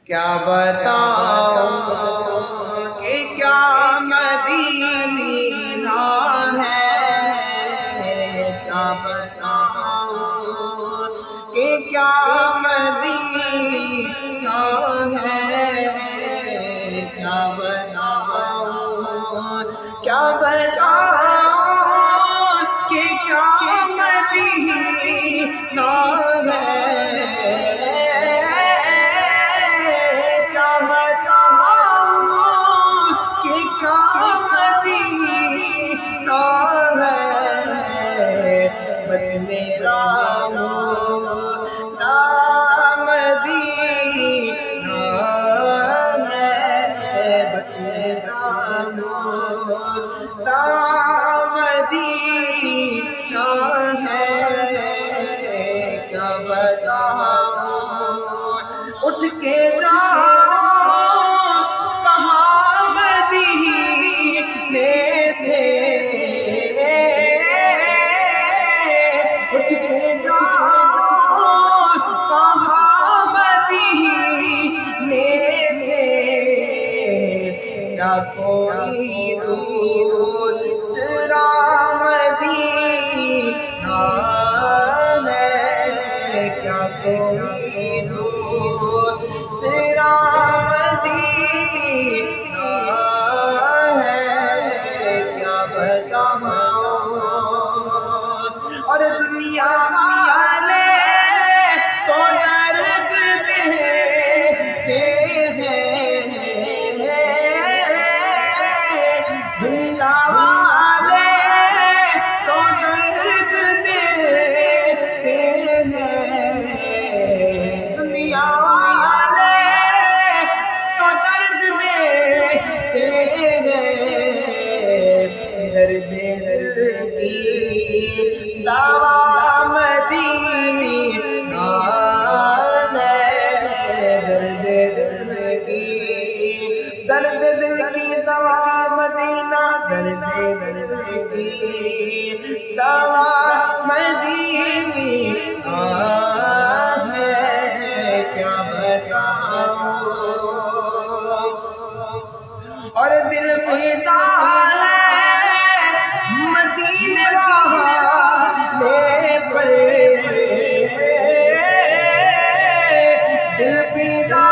کیا بتاؤں کہ کیا مدینہ ہے، کیا بتاؤں کہ کیا مدینہ ہے، کیا بتاؤں کیا بتاؤں کہ کیا مدینہ ہے، بس میرا مدینہ مدینہ ہے، بس میرا مدینہ مدینہ ہے، کیا بتاؤں اٹھ کے جاؤں کہاں مدینے سے، اٹھ کے جاؤں کہاں مدینے سے، کیا کوئی دوسرا مدینہ ہے، کیا کوئی دوسرا مدینہ ہے، کیا بتاؤں اور دنیا والے تو درد دیتے ہیں، دنیا والے تو درد دیتے ہیں، دنیا والے تو درد دیتے ہیں، درد دردی دوا مدینہ ہے، درد دل کی درد دل کی دوا مدینہ، درد دل کی دوا مدینہ ہے، کیا بتاؤں اور دل فدا ہے مدینے والے پر، دل فدا